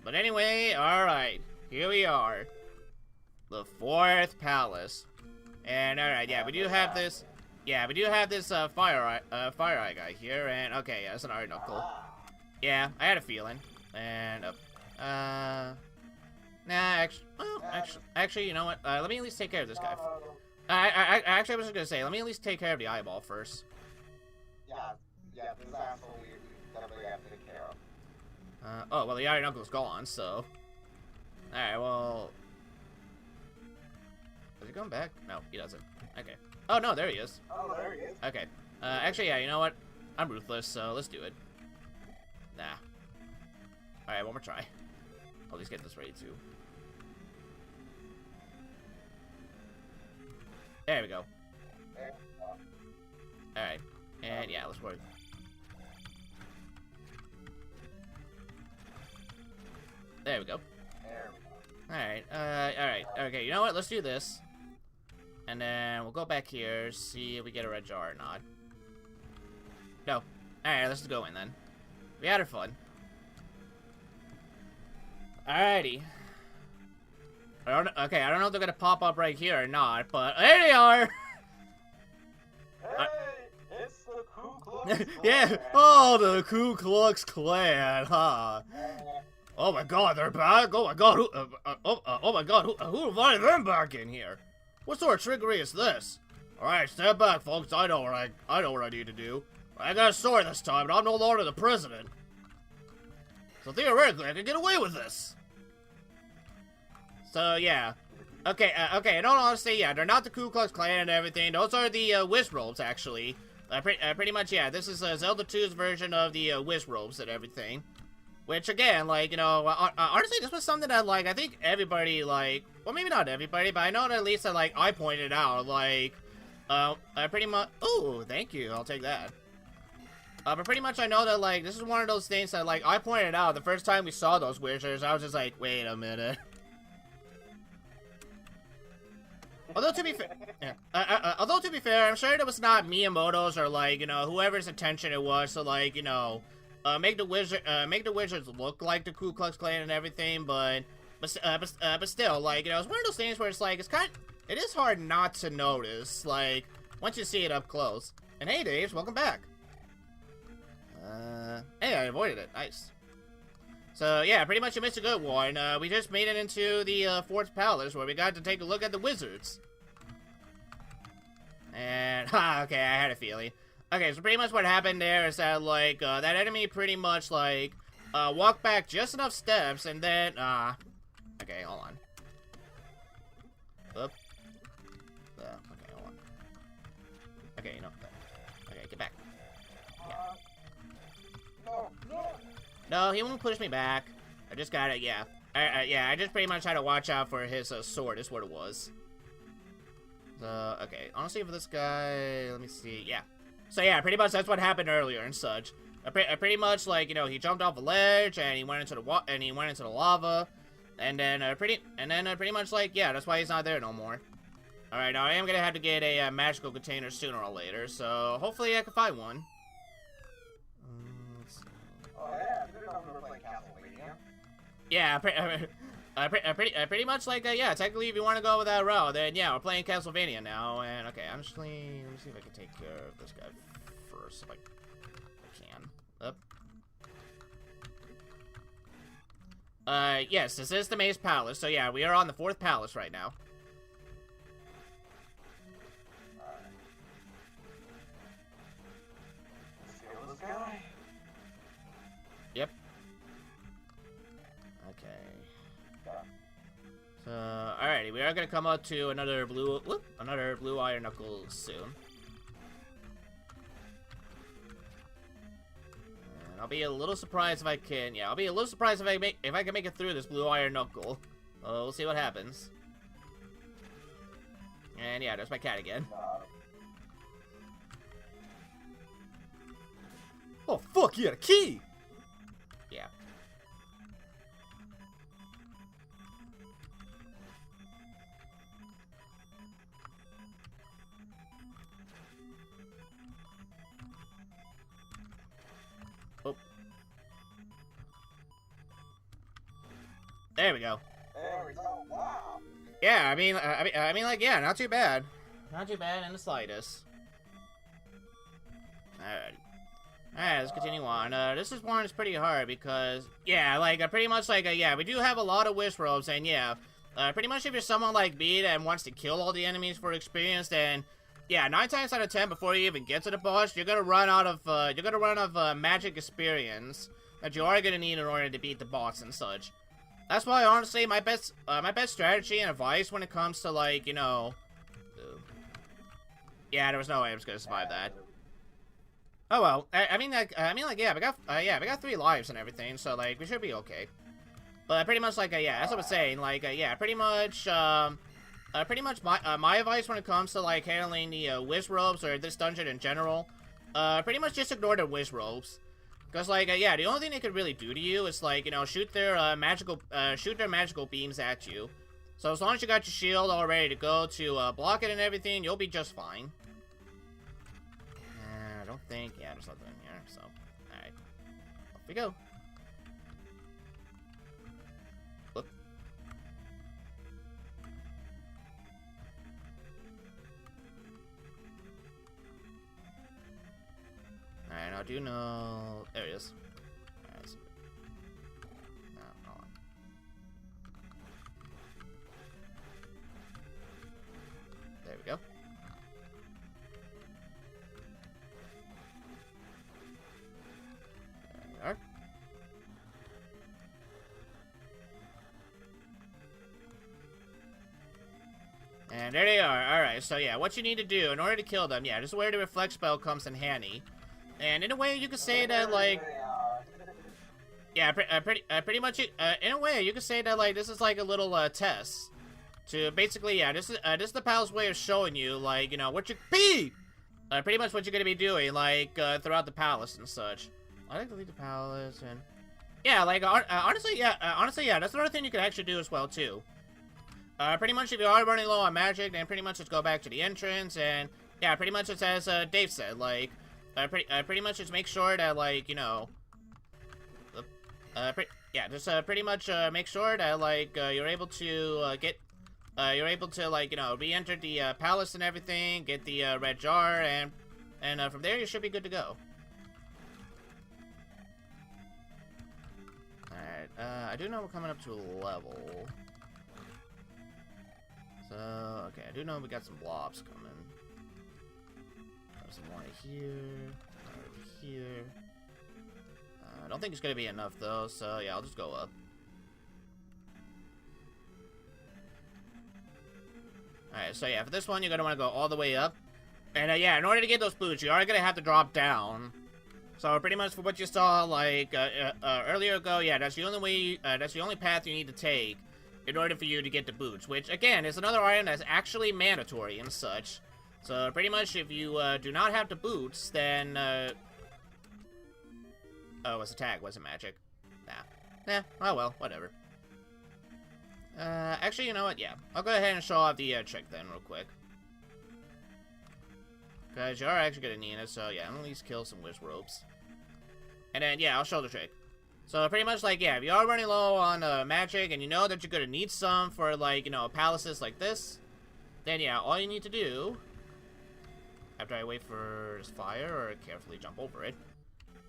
But anyway, alright. Here we are. The 4th palace. And alright, yeah, we do have this... Yeah, we do have this fire eye guy here, and okay, yeah, that's an iron knuckle. Yeah, I had a feeling. And nah, actually, you know what? Let me at least take care of this guy. Actually, I was just gonna say, let me at least take care of the eyeball first. Yeah, this asshole we definitely have to take care of. Oh, well, the iron knuckle's gone, so. Alright, well. Is he going back? No, he doesn't. Okay. Oh, no, there he is. Oh, there he is. Okay. Actually, yeah, you know what? I'm ruthless, so let's do it. Nah. Alright, one more try. I'll just get this ready, too. There we go. Alright. And, yeah, let's work. There we go. Alright, alright. Okay, you know what? Let's do this. And then we'll go back here, see if we get a red jar or not. No. Alright, let's go in then. We had our fun. Alrighty. I don't know if they're gonna pop up right here or not, but there they are! Hey, it's the Ku Klux Klan. Yeah, oh, the Ku Klux Klan, huh? Oh my god, they're back? Oh my god, oh my god, who invited them back in here? What sort of trickery is this? Alright, step back, folks. I know what I need to do. I got a sword this time, but I'm no longer the president. So theoretically, I can get away with this. So yeah. Okay, in all honesty, yeah, they're not the Ku Klux Klan and everything. Those are the Wizrobes, actually. Pretty much, yeah, this is Zelda 2's version of the Wizrobes and everything. Which, again, like, you know, honestly, this was something that, like, I think everybody, like, well, maybe not everybody, but I know that at least that, like, I pointed out, like, pretty much, ooh, thank you, I'll take that. But pretty much I know that, like, this is one of those things that, like, I pointed out the first time we saw those wizards. I was just like, wait a minute. Although to be fair, yeah, although to be fair, I'm sure it was not Miyamoto's or, like, you know, whoever's intention it was to, like, you know, make the wizards look like the Ku Klux Klan and everything, but still, like, you know, it's one of those things where it's like, it is hard not to notice, like, once you see it up close. And hey, Daves, welcome back. Hey, I avoided it. Nice. So, yeah, pretty much you missed a good one. We just made it into the 4th palace where we got to take a look at the wizards. And, okay, I had a feeling. Okay, so pretty much what happened there is that, like, that enemy pretty much, like, walked back just enough steps, and then, okay, hold on. Oop. Okay, hold on. Okay, you know, okay, get back. Yeah. No, he won't push me back. I just gotta, yeah. Yeah, I just pretty much had to watch out for his sword, is what it was. So, okay, honestly, for this guy, let me see, yeah. So yeah, pretty much that's what happened earlier and such. Pretty much, like, you know, he jumped off a ledge and he went into the lava, and then pretty much, like, yeah, that's why he's not there no more. All right, now I am gonna have to get a magical container sooner or later, so hopefully I can find one. Let's see. Oh yeah, I didn't know we were playing Castlevania. Yeah, pretty much, like, yeah, technically if you want to go with that route, then yeah, we're playing Castlevania now, and okay, honestly, let me see if I can take care of this guy first, if I can. Yes, this is the Maze Palace, so yeah, we are on the 4th palace right now. Alright. Let's go with this guy. Yep. Okay. So, alrighty, we are gonna come out to another blue iron knuckle soon. And I'll be a little surprised if I can. Yeah, I'll be a little surprised if I can make it through this blue iron knuckle. We'll see what happens. And yeah, there's my cat again. Oh fuck! You got a key. Yeah. There we go. There we go. Wow. Yeah, I mean, like, yeah, not too bad. Not too bad in the slightest. Alright. Alright, let's continue on. This one is pretty hard because, yeah, like, pretty much, like, yeah, we do have a lot of wish robes, and yeah, pretty much if you're someone like me that wants to kill all the enemies for experience, then, yeah, 9 times out of 10, before you even get to the boss, you're gonna run out of, magic experience that you are gonna need in order to beat the boss and such. That's why, honestly, my best strategy and advice when it comes to, like, you know... Yeah, there was no way I was gonna survive that. Oh well, I mean, like, yeah, we got 3 lives and everything, so, like, we should be okay. But pretty much, like, yeah, as I was saying, like, yeah, pretty much my advice when it comes to, like, handling the, whiz robes or this dungeon in general, pretty much just ignore the whiz robes. Because, like, yeah, the only thing they could really do to you is, like, you know, shoot their magical beams at you. So as long as you got your shield all ready to go to block it and everything, you'll be just fine. I don't think, yeah, there's nothing in here, so, alright. Off we go. Whoop. Alright, I do know... There it is. Alright, let's see. No, hold on. There we go. There we are. And there they are. Alright, so yeah, what you need to do in order to kill them, yeah, this is where the reflect spell comes in handy. And in a way, you could say that, like... Yeah, pretty much, in a way, you could say that, like, this is like a little, test. To basically, yeah, this is the palace way of showing you, like, you know, what you be! Pretty much what you're gonna be doing, like, throughout the palace and such. I like to leave the palace, and... Yeah, like, honestly, yeah, that's another thing you could actually do as well, too. Pretty much, if you are running low on magic, then pretty much just go back to the entrance, and, yeah, pretty much it's as, Dave said, like... pretty much just make sure that, like, you know... pretty much, make sure that, like, you're able to, like, you know, re-enter the, palace and everything, get the, red jar, and from there you should be good to go. Alright, I do know we're coming up to a level. So, okay, I do know we got some blobs coming. There's some more here, over here. I don't think it's gonna be enough though, so yeah, I'll just go up. Alright, so yeah, for this one, you're gonna want to go all the way up. And yeah, in order to get those boots, you are gonna have to drop down. So pretty much for what you saw, like, earlier ago, yeah, that's the only way, that's the only path you need to take in order for you to get the boots. Which, again, is another item that's actually mandatory and such. So pretty much if you, do not have the boots, then, oh, it's a tag, wasn't magic. Nah, oh well, whatever. Actually, you know what, yeah. I'll go ahead and show off the, trick then, real quick. Because you are actually gonna need it, so yeah, at least kill some wish ropes. And then, yeah, I'll show the trick. So, pretty much, like, yeah, if you are running low on, magic, and you know that you're gonna need some for, like, you know, palaces like this, then, yeah, all you need to do, after I wait for this fire, or carefully jump over it,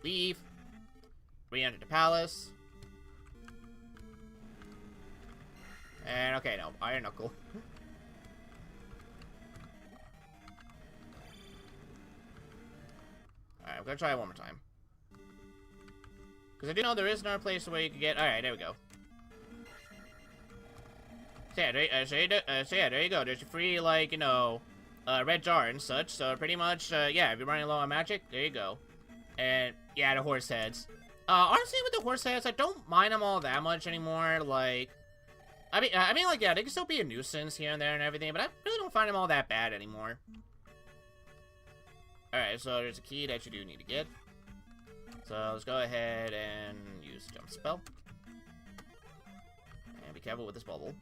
leave, re-enter the palace, and, okay, no, Iron Knuckle. Alright, I'm gonna try it one more time. Because I do know there is another place where you can get... Alright, there we go. So yeah, there you go. There's a free, like, you know, red jar and such. So pretty much, yeah, if you're running low on magic, there you go. And, yeah, the horse heads. Honestly, with the horse heads, I don't mind them all that much anymore. Like, I mean, like, yeah, they can still be a nuisance here and there and everything, but I really don't find them all that bad anymore. Alright, so there's a key that you do need to get. So let's go ahead and use jump spell. And be careful with this bubble.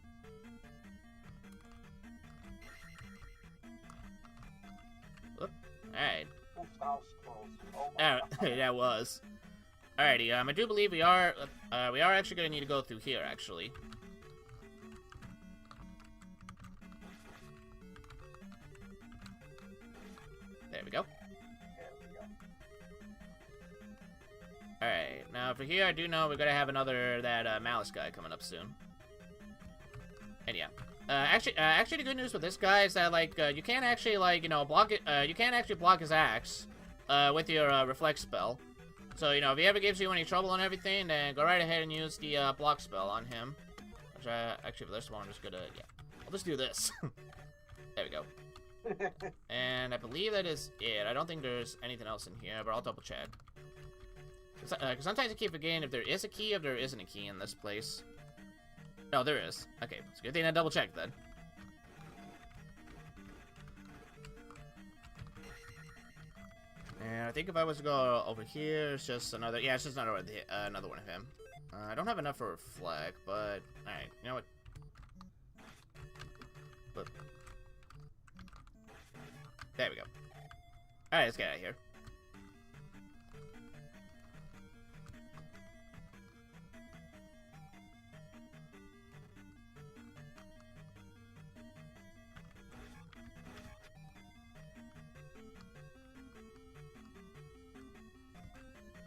Alright. That was. Alrighty, I do believe we are actually gonna need to go through here, actually. we go. There we go. Alright, now for here, I do know we're gonna have another, that, Malice guy coming up soon. And yeah. Actually, the good news with this guy is that, like, you can't actually, like, you know, block it, you can't actually block his axe, with your, reflect spell. So, you know, if he ever gives you any trouble and everything, then go right ahead and use the, block spell on him. Which, actually, for this one, I'm just gonna, yeah. I'll just do this. There we go. And I believe that is it. I don't think there's anything else in here, but I'll double check. Because sometimes I keep forgetting if there is a key, if there isn't a key in this place. No, there is. Okay, it's a good thing I double checked then. And I think if I was to go over here, it's just another. Yeah, it's just another one of him. I don't have enough for reflect, but all right, you know what? But there we go. All right, let's get out of here.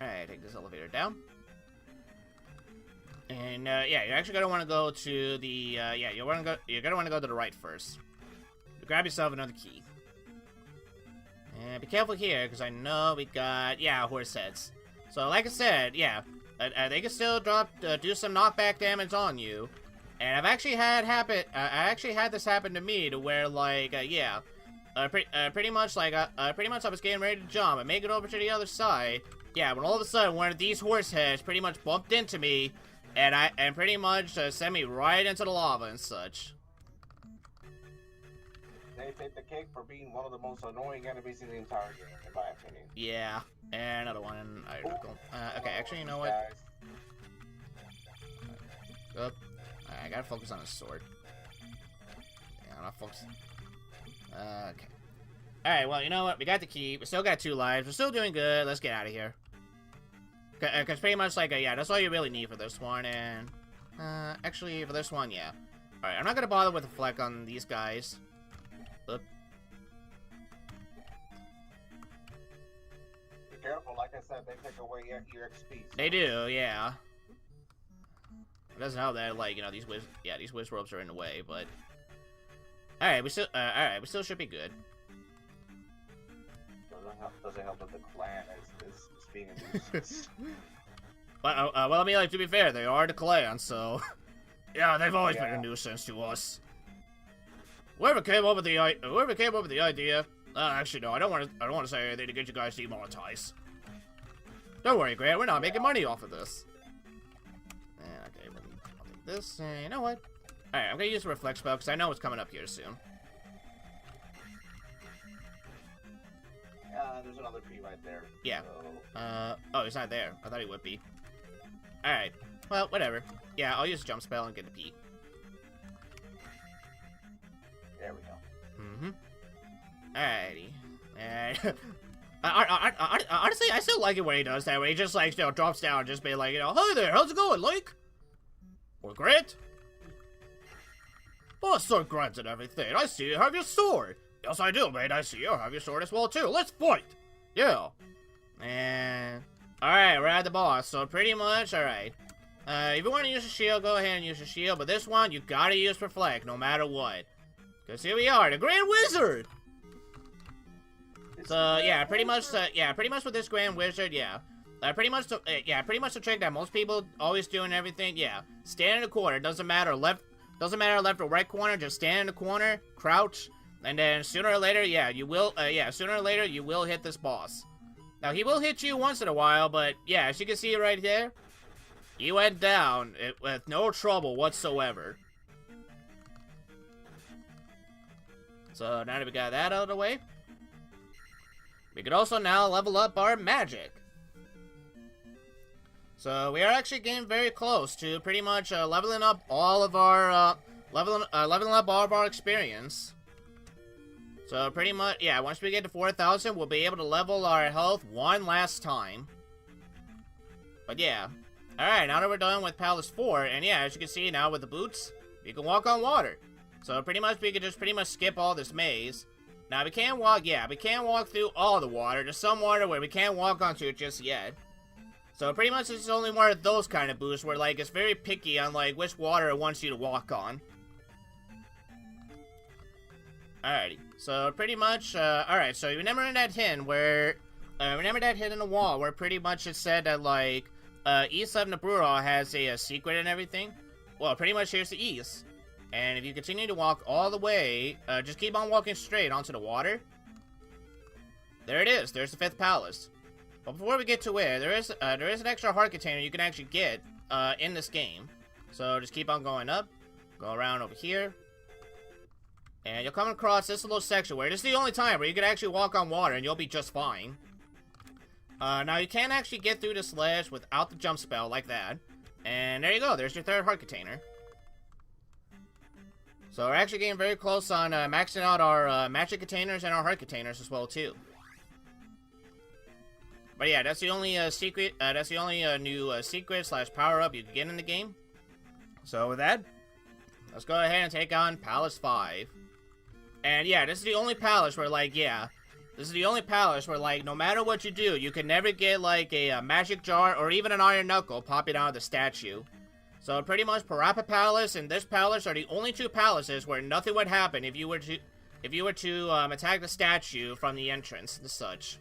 Alright, take this elevator down. And, yeah, you're actually gonna want to go to the, yeah, you're gonna want to go to the right first. Grab yourself another key. And be careful here, because I know we got, yeah, horse heads. So, like I said, yeah, they can still do some knockback damage on you. And I've actually had this happen to me, to where, like, yeah, pretty much I was getting ready to jump and make it over to the other side. Yeah, when all of a sudden one of these horse heads pretty much bumped into me, and pretty much sent me right into the lava and such. They take the cake for being one of the most annoying enemies in the entire game, in my opinion. Yeah, and another one. Okay, actually, you know what? Up. I gotta focus on his sword. Yeah, I'm not focusing. Okay. Alright, well, you know what? We got the key. We still got 2 lives. We're still doing good. Let's get out of here. Because pretty much, like, yeah, that's all you really need for this one. And, actually, for this one, yeah. Alright, I'm not gonna bother with a fleck on these guys. Oop. Be careful. Like I said, they take away your XP. So. They do, yeah. It doesn't help that, like, you know, these whiz ropes are in the way, but... Alright, we still should be good. Doesn't help that the clan is being a nuisance. Well, I mean, like, to be fair, they are the clan, so... yeah, they've always been a nuisance to us. Whoever came up with the idea... actually, no, I don't want to say anything to get you guys demonetized. Don't worry, Grant, we're not making money off of this. Okay, I'll take this, and you know what? Alright, I'm gonna use the reflect spell, because I know it's coming up here soon. There's another P right there. Yeah. So... oh, he's not there. I thought he would be. Alright. Well, whatever. Yeah, I'll use a jump spell and get a P. There we go. Mm-hmm. Alrighty. And... honestly, I still like it when he does that, when he just, like, you know, drops down and just be like, you know, hi there, how's it going, Link? Or Grant? Oh, Sir Grant and everything. I see you have your sword. Yes, I do, mate. I see you have your sword as well, too. Let's fight! Yeah. And... alright, we're at the boss, so pretty much, alright. If you want to use a shield, go ahead and use a shield, but this one, you gotta use reflect, no matter what. Because here we are, the Grand Wizard! So, yeah, pretty much with this Grand Wizard, yeah. Pretty much the trick that most people always do and everything, yeah. Stand in the corner, doesn't matter left or right corner, just stand in the corner, crouch, and then sooner or later, yeah, you will hit this boss. Now, he will hit you once in a while, but, yeah, as you can see right there, he went down with no trouble whatsoever. So, now that we got that out of the way, we can also now level up our magic. So, we are actually getting very close to pretty much leveling up all of our, leveling up all of our experience. So, pretty much, yeah, once we get to 4,000, we'll be able to level our health one last time. But yeah. Alright, now that we're done with Palace 4, and yeah, as you can see now with the boots, you can walk on water. So, pretty much, we can just pretty much skip all this maze. Now, we can't walk, yeah, we can't walk through all the water. There's some water where we can't walk onto it just yet. So, pretty much it's only one of those kind of boosts where, like, it's very picky on, like, which water it wants you to walk on. Alrighty. So, pretty much, alright, so remember that hint where, remember that hint in the wall where pretty much it said that, like, east of Naburo has a secret and everything? Well, pretty much here's the east. And if you continue to walk all the way, just keep on walking straight onto the water. There it is. There's the 5th palace. But before we get to it, there is an extra heart container you can actually get in this game. So just keep on going up. Go around over here. And you'll come across this little section where this is the only time where you can actually walk on water and you'll be just fine. Now you can actually get through this ledge without the jump spell like that. And there you go. There's your 3rd heart container. So we're actually getting very close on maxing out our magic containers and our heart containers as well too. But yeah, that's the only secret. That's the only new secret / power up you can get in the game. So with that, let's go ahead and take on Palace 5. And yeah, this is the only palace where, like, yeah, this is the only palace where, like, no matter what you do, you can never get like a magic jar or even an iron knuckle popping out of the statue. So pretty much Parappa Palace and this palace are the only 2 palaces where nothing would happen if you were to attack the statue from the entrance and such.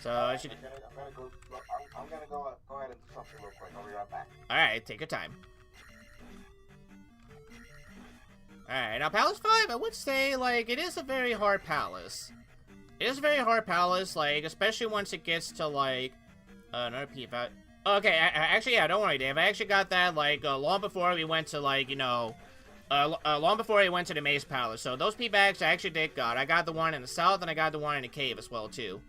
So I should. I'm gonna go ahead and do something real quick. I'll be right back. Alright, take your time. Alright, now Palace 5, I would say, like, it is a very hard palace. It is a very hard palace, like, especially once it gets to, like, another peep out. Okay, actually, yeah, don't worry, Dave. I actually got that, like, long before we went to, like, you know, long before we went to the Maze Palace. So those P-Bags I actually did got. I got the one in the south, and I got the one in the cave as well, too.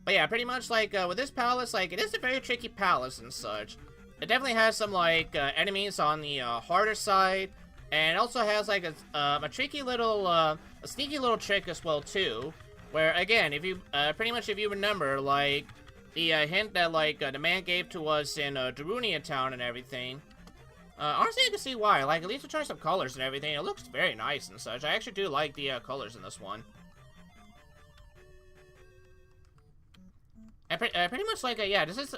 But yeah, pretty much, like, with this palace, like, it is a very tricky palace and such. It definitely has some, like, enemies on the harder side. And it also has, like, a tricky little, a sneaky little trick as well, too. Where, again, if you, pretty much if you remember, like, the hint that, like, the man gave to us in Darunia Town and everything. Honestly, I can see why. Like, at least to try some colors and everything. It looks very nice and such. I actually do like the colors in this one. And pretty much, like, yeah, this is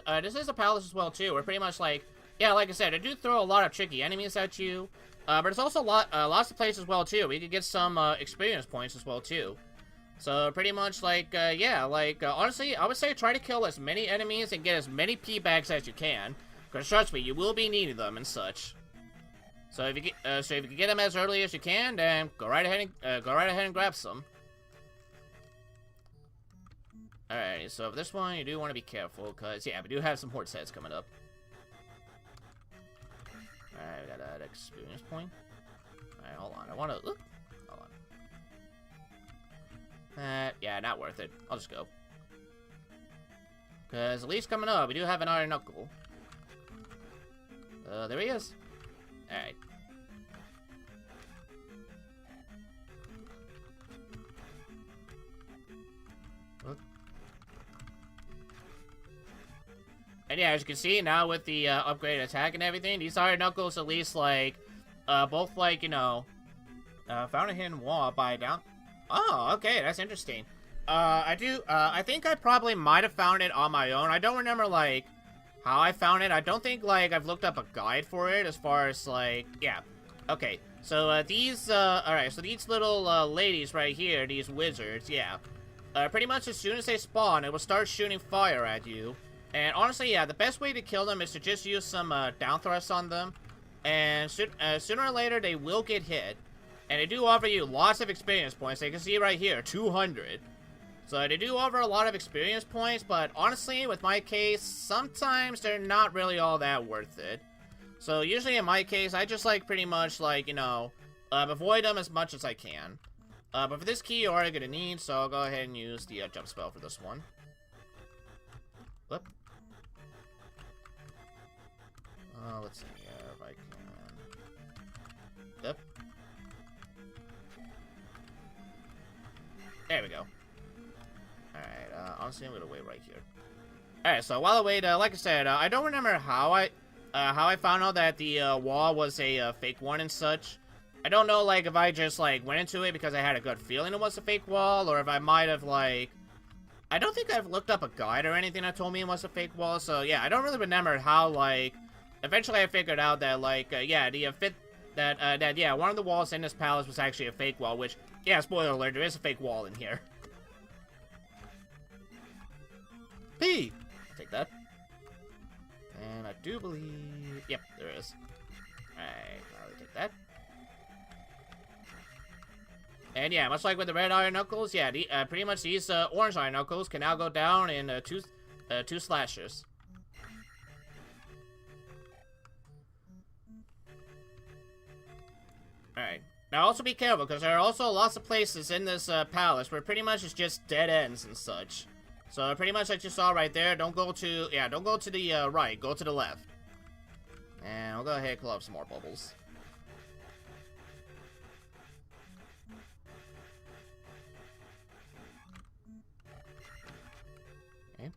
a palace as well, too. Where pretty much, like, yeah, like I said, it do throw a lot of tricky enemies at you. But it's also lots of places as well, too. We could get some experience points as well, too. So, pretty much, like, yeah, like, honestly, I would say try to kill as many enemies and get as many P-Bags as you can. Because, trust me, you will be needing them and such. So, if you can get them as early as you can, then go right ahead and grab some. Alright, so for this one, you do want to be careful, because, yeah, we do have some horde sets coming up. Alright, we got that experience point. Alright, hold on. I want to... Hold on. Yeah, not worth it. I'll just go. Because at least coming up, we do have an iron knuckle. There he is. Alright. And yeah, as you can see, now with the upgraded attack and everything, these iron knuckles at least, like, both, like, you know, found a hidden wall by down... Oh, okay, that's interesting. I think I probably might have found it on my own. I don't remember, like, how I found it. I don't think, like, I've looked up a guide for it as far as, like, yeah. Okay, so, these, alright, so these little, ladies right here, these wizards, yeah. Pretty much as soon as they spawn, it will start shooting fire at you. And honestly, yeah, the best way to kill them is to just use some down thrusts on them. And sooner or later, they will get hit. And they do offer you lots of experience points. You can see right here, 200. So they do offer a lot of experience points, but honestly, with my case, sometimes they're not really all that worth it. So usually in my case, I just like pretty much like, you know, avoid them as much as I can. But for this key, you are going to need, so I'll go ahead and use the jump spell for this one. Whoop. Let's see if I can... Yep. There we go. Alright, honestly, I'm gonna wait right here. Alright, so while I wait, like I said, I don't remember how I found out that the wall was a fake one and such. I don't know, like, if I just, like, went into it because I had a good feeling it was a fake wall, or if I might have, like... I don't think I've looked up a guide or anything that told me it was a fake wall, so, yeah, I don't really remember how, like... Eventually I figured out that, like, yeah, yeah, one of the walls in this palace was actually a fake wall, which, yeah, spoiler alert, there is a fake wall in here. P! Take that. And I do believe... Yep, there is. Alright, I'll take that. And yeah, much like with the red iron knuckles, yeah, pretty much these orange iron knuckles can now go down in two slashes. Alright. Now also be careful, because there are also lots of places in this palace where pretty much it's just dead ends and such. So pretty much like you saw right there, don't go to the right, go to the left. And we'll go ahead and pull up some more bubbles. Okay.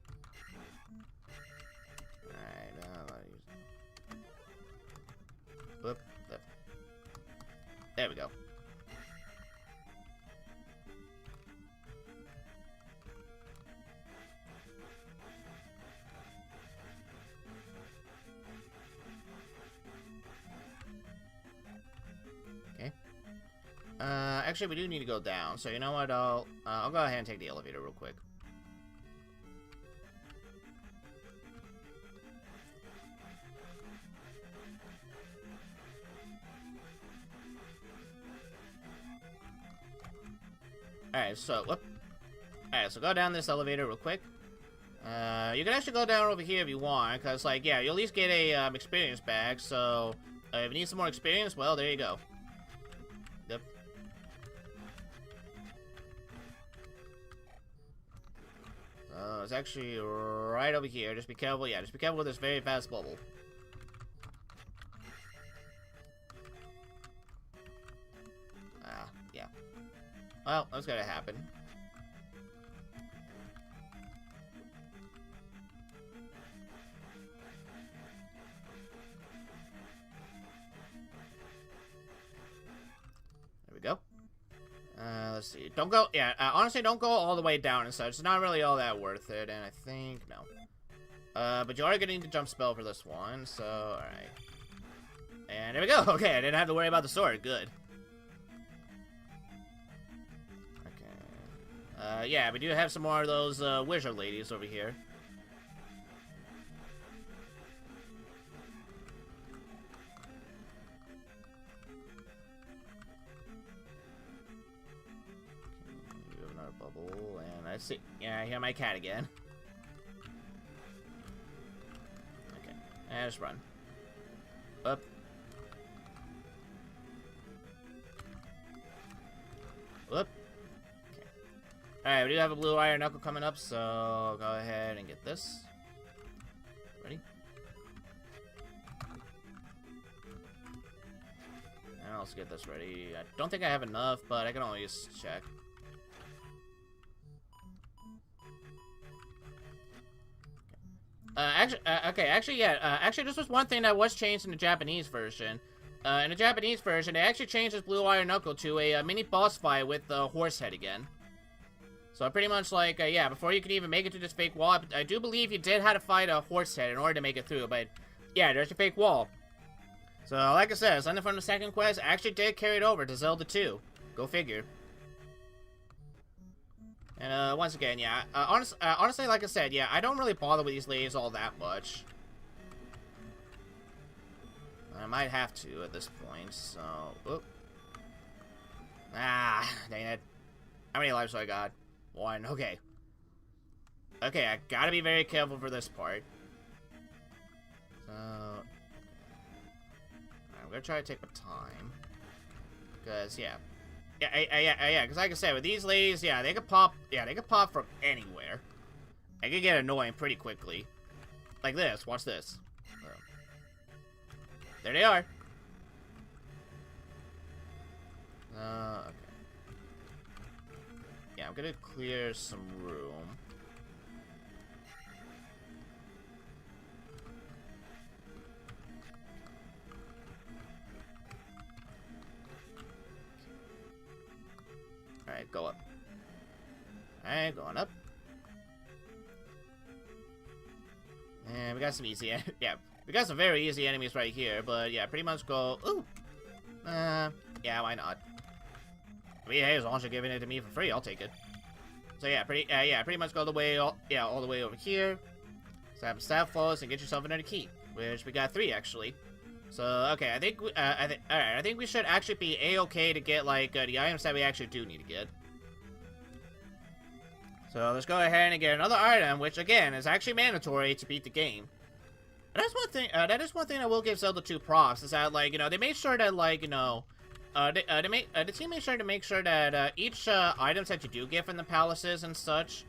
Alright, whoop, there we go. Okay. Actually, we do need to go down, so you know what, I'll go ahead and take the elevator real quick. Alright, so, whoop. Alright, so go down this elevator real quick. You can actually go down over here if you want, because, like, yeah, you'll at least get a, experience bag, so, if you need some more experience, well, there you go. Yep. It's actually right over here. Just be careful, yeah, just be careful with this very fast bubble. Yeah. Well, that's gonna happen. There we go. Let's see. Don't go, yeah, honestly, don't go all the way down and such. It's not really all that worth it, and I think, no. But you are gonna need the jump spell for this one, so, alright. And there we go. Okay, I didn't have to worry about the sword. Good. Okay. Yeah, we do have some more of those, wizard ladies over here. Bubble, and I see. Yeah, I hear my cat again. Okay, and just run. Up. Whoop. Okay. Alright, we do have a blue iron knuckle coming up, so go ahead and get this. Ready? And I'll also get this ready. I don't think I have enough, but I can always check. Actually, this was one thing that was changed in the Japanese version. In the Japanese version, they actually changed this blue iron knuckle to a mini boss fight with the horse head again. So pretty much like, yeah, before you could even make it to this fake wall, I do believe you did have to fight a horse head in order to make it through, but yeah, there's your fake wall. So like I said, something from the second quest actually did carry it over to Zelda 2. Go figure. And, once again, yeah, honestly, like I said, yeah, I don't really bother with these ladies all that much. I might have to at this point, so... Oop. Ah, dang it. How many lives do I got? 1, okay. Okay, I gotta be very careful for this part. So... I'm gonna try to take my time. Because, yeah. Yeah, because like I said, with these ladies, yeah, they could pop from anywhere. They could get annoying pretty quickly. Like this, watch this. There they are. Okay. Yeah, I'm gonna clear some room. Alright, go up. Alright, going up. And we got some easy, yeah, we got some very easy enemies right here, but yeah, pretty much go, ooh, yeah, why not? I mean, hey, as long as you're giving it to me for free, I'll take it. So yeah, pretty much go the way, all the way over here. Stab staff flows and get yourself another key, which we got 3 actually. So okay, I think, alright, I think we should actually be a-okay to get like the items that we actually do need to get. So let's go ahead and get another item, which again is actually mandatory to beat the game. And that's one thing. That is one thing I will give Zelda 2 props, is that like, you know, they made sure that like, you know, the team made sure to make sure that each items that you do get from the palaces and such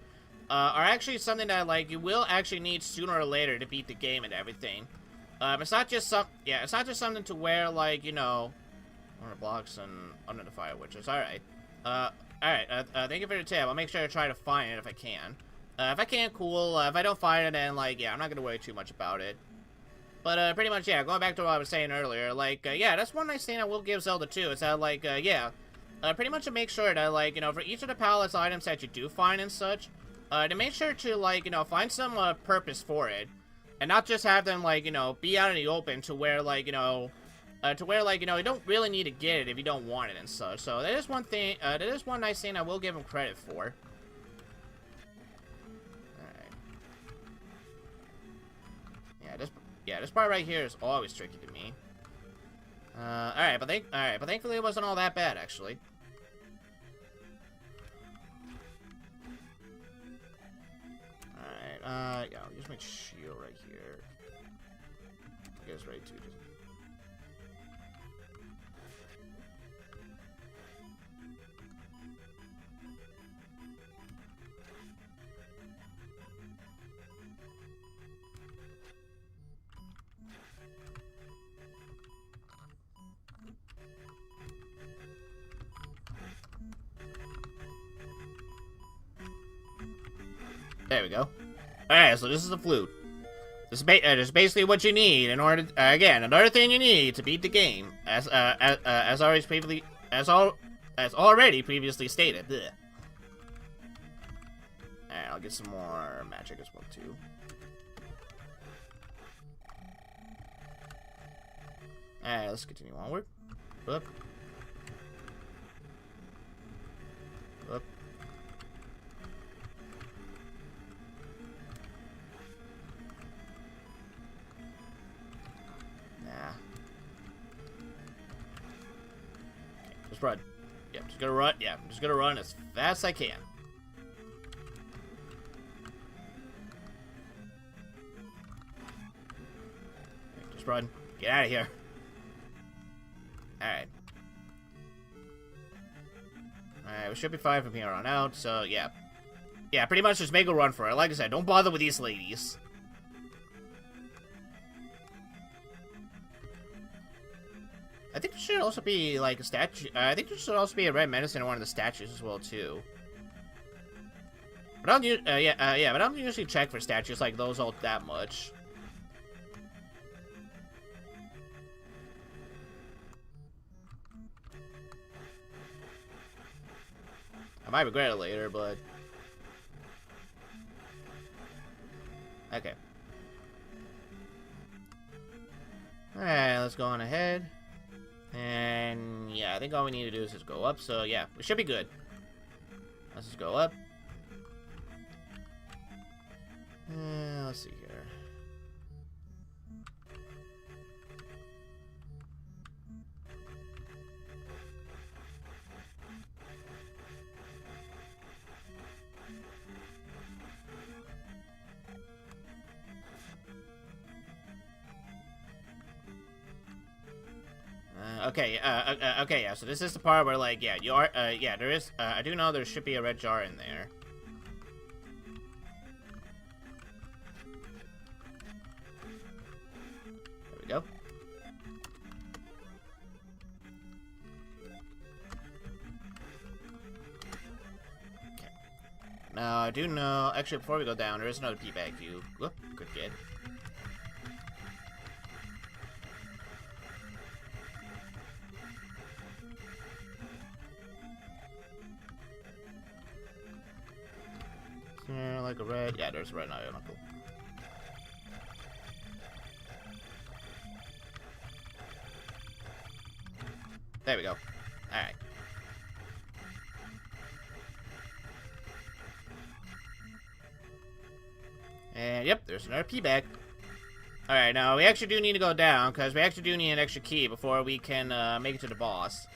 are actually something that like you will actually need sooner or later to beat the game and everything. It's not just it's not just something to where like, you know, under blocks and under the fire witches. All right. Alright, thank you for the tip. I'll make sure to try to find it if I can. If I can, cool. If I don't find it, then, like, yeah, I'm not gonna worry too much about it. But, pretty much, yeah, going back to what I was saying earlier, like, yeah, that's one nice thing I will give Zelda 2, is that, like, yeah, pretty much to make sure that, like, you know, for each of the palace items that you do find and such, to make sure to, like, you know, find some, purpose for it, and not just have them, like, you know, be out in the open to where, like, you know, you know, you don't really need to get it if you don't want it and such. So that is one thing, that is one nice thing I will give him credit for. Alright. Yeah, this part right here is always tricky to me. Alright, but thankfully it wasn't all that bad, actually. Alright, yeah, I'll use my shield right here. I guess right too, just... There we go. Alright, so this is the flute. This is basically what you need in order to, again, another thing you need to beat the game, as already previously stated. Blech. Alright, I'll get some more magic as well, too. Alright, let's continue onward. Up. Up. Just run. Yeah, I'm just gonna run. Yeah, I'm just gonna run as fast as I can. Just run. Get out of here. Alright. Alright, we should be fine from here on out, so yeah. Yeah, pretty much just make a run for it. Like I said, don't bother with these ladies. I think there should also be, like, a statue. I think there should also be a red medicine in one of the statues as well, too. But I don't, but I don't usually check for statues like those all that much. I might regret it later, but... Okay. Alright, let's go on ahead. And yeah, I think all we need to do is just go up, so yeah, we should be good. Let's just go up. Let's see here. Okay, okay, yeah, so this is the part where, like, yeah, you are, yeah, there is, I do know there should be a red jar in there. There we go. Okay. Now, I do know, actually, before we go down, there is another P-bag cube. Whoop, good kid. like a red. Yeah, there's a red Knuckle. There we go. Alright. And yep, there's another P bag. Alright, now we actually do need to go down, because we actually do need an extra key before we can make it to the boss.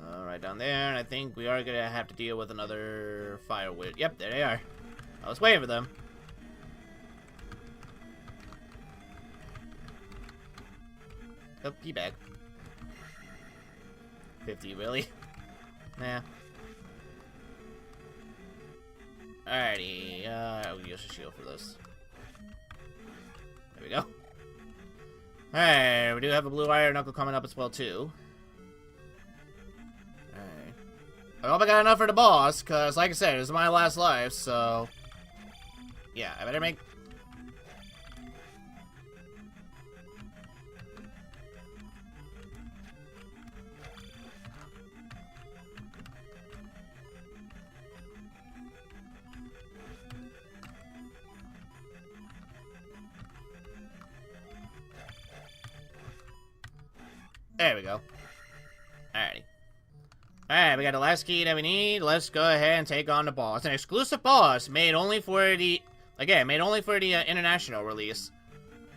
Alright, down there, and I think we are gonna have to deal with another fire witch. Yep, there they are. I was waiting for them. Oh, P-bag. 50, really? Nah. Alrighty, I'll use a shield for this. There we go. Alright, we do have a blue iron knuckle coming up as well, too. Alright. I hope I got enough for the boss, because, like I said, this is my last life, so... Yeah, I better make... There we go. Alrighty. Alright, we got the last key that we need. Let's go ahead and take on the boss. An exclusive boss made only for the... Again, made only for the international release.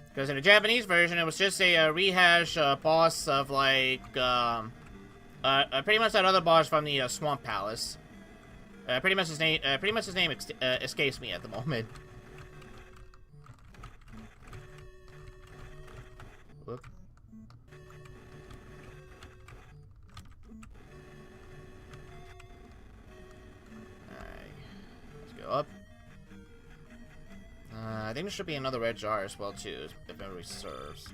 Because in the Japanese version, it was just a rehash boss of, like, pretty much that other boss from the Swamp Palace. Pretty much his name escapes me at the moment. Whoop. Go up. I think there should be another red jar as well too, if memory serves.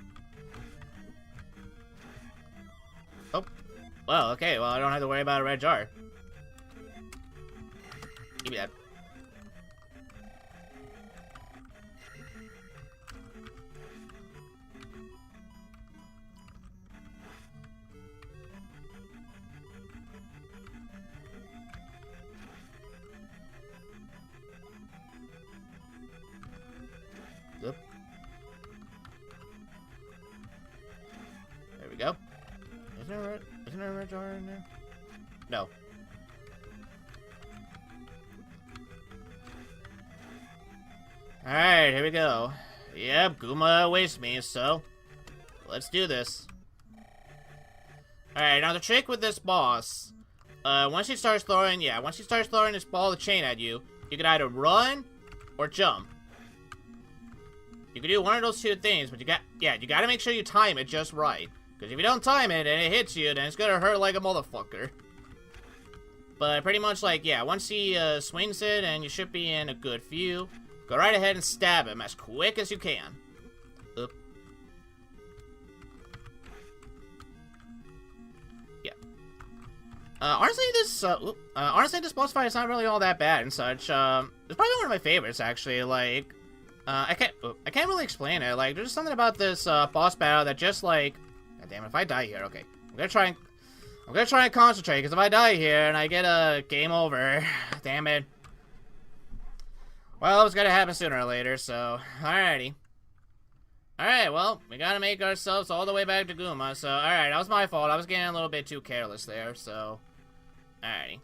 Oh, well, okay. Well, I don't have to worry about a red jar. Give me that. Yep. There we go. Isn't there a red jar in there? No. Alright, here we go. Yep, Guma wastes me, so let's do this. Alright, now the trick with this boss, once he starts throwing this ball of chain at you, you can either run or jump. You can do one of those two things, but you gotta make sure you time it just right. Because if you don't time it and it hits you, then it's gonna hurt like a motherfucker. But pretty much like, yeah, once he swings it and you should be in a good view, go right ahead and stab him as quick as you can. Oop. Yeah. Honestly, this boss fight is not really all that bad and such. It's probably one of my favorites, actually. Like, I can't really explain it. Like, there's something about this boss battle that just like, God damn it, if I die here, okay, I'm gonna try and concentrate, because if I die here and I get a game over, damn it. Well, it was gonna happen sooner or later, so alrighty. Alright, well, we gotta make ourselves all the way back to Guma. So alright, that was my fault. I was getting a little bit too careless there. So alrighty.